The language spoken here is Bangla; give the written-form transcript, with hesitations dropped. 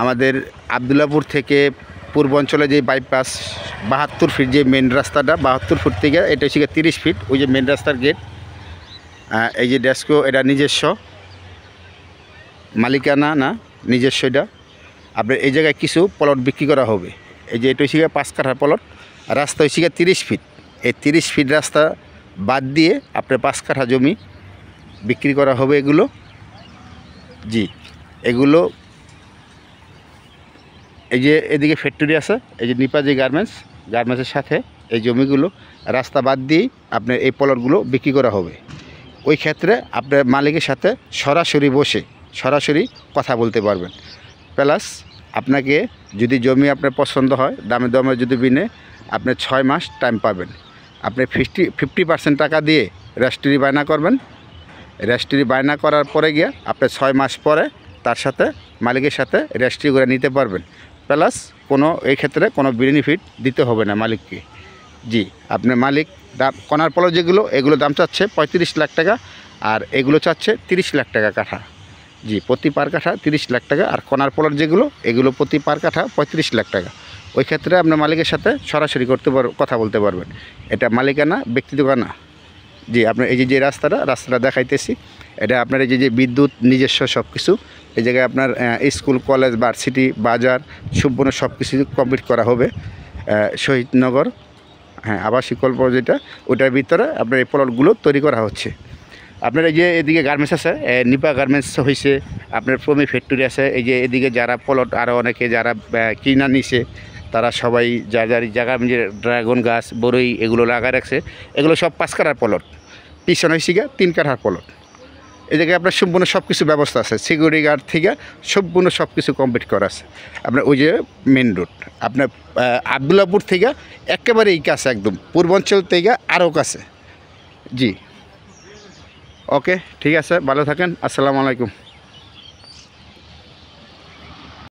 আমাদের আবদুল্লাপুর থেকে পূর্বাঞ্চলে যে বাইপাস ৭২ ফিট যে মেন রাস্তাটা ৭২ ফুট থেকে এটা হচ্ছে ৩০ ফিট ওই যে মেন রাস্তার গেট। এই যে ডেস্কো এটা নিজস্ব মালিকানা না নিজস্ব। এটা আপনার এই জায়গায় কিছু প্লট বিক্রি করা হবে। এই যে এটা হচ্ছে ৫ কাঠার প্লট, রাস্তা হচ্ছে ৩০ ফিট। এই ৩০ ফিট রাস্তা বাদ দিয়ে আপনার ৫ কাঠা জমি বিক্রি করা হবে এগুলো। জি, এগুলো এই যে এদিকে ফ্যাক্টরি আছে, এই যে নিপাজি গার্মেন্টসের সাথে এই জমিগুলো রাস্তা বাদ দিয়েই আপনার এই প্লটগুলো বিক্রি করা হবে। ওই ক্ষেত্রে আপনার মালিকের সাথে সরাসরি বসে সরাসরি কথা বলতে পারবেন। প্লাস আপনাকে যদি জমি আপনার পছন্দ হয় দামে যদি বিনে আপনি 6 মাস টাইম পাবেন। আপনি 50% টাকা দিয়ে রেজিস্ট্রি বায়না করবেন। রেজিস্ট্রি বায়না করার পরে গিয়ে আপনি 6 মাস পরে তার সাথে মালিকের সাথে রেজিস্ট্রি করে নিতে পারবেন। প্লাস এই ক্ষেত্রে কোনো বেনিফিট দিতে হবে না মালিককে। জি, আপনার মালিক কনার প্লট যেগুলো এগুলো দাম চাচ্ছে 35 লাখ টাকা, আর এগুলো চাচ্ছে 30 লাখ টাকা কাঠা। জি, প্রতি পার কাঠা 30 লাখ টাকা, আর কনার প্লট যেগুলো এগুলো প্রতি পার কাঠা 35 লাখ টাকা। ওই ক্ষেত্রে আপনার মালিকের সাথে সরাসরি কথা বলতে পারবেন। এটা মালিকানা ব্যক্তিগত না। জি, আপনার এই যে রাস্তাটা দেখাইতেছি, এটা আপনার এই যে বিদ্যুৎ নিজস্ব সব কিছু। এই জায়গায় আপনার স্কুল, কলেজ, ভার্সিটি, বাজার সম্পূর্ণ সব কিছু কমপ্লিট করা হবে। শহীদনগর আবাসিক কল্প যেটা ওটার ভিতরে আপনার এই প্লটগুলো তৈরি করা হচ্ছে। আপনার এই যে এদিকে গার্মেন্টস আছে, নিপা গার্মেন্টস হয়েছে, আপনার প্রমি ফ্যাক্টরি আছে। এই যে এদিকে যারা প্লট আরও অনেকে যারা কিনা নিছে তারা সবাই যার জায়গা ড্রাগন গাছ, বরই এগুলো লাগা রাখছে। এগুলো সব 5 কাঠার প্লট, পিছনে হয়েছে 3 কাঠার প্লট। এই জায়গায় আপনার সম্পূর্ণ সব কিছু ব্যবস্থা আছে, সিকিউরিটি গার্ড থেকে সম্পূর্ণ সব কিছু কমপ্লিট করা আছে। আপনার ওই যে মেন রোড আপনার আবদুল্লাপুর থেকে একেবারেই কাছে, একদম পূর্বাঞ্চল থেকে আরও কাছে। জি, ওকে, ঠিক আছে, ভালো থাকেন, আসসালামু আলাইকুম।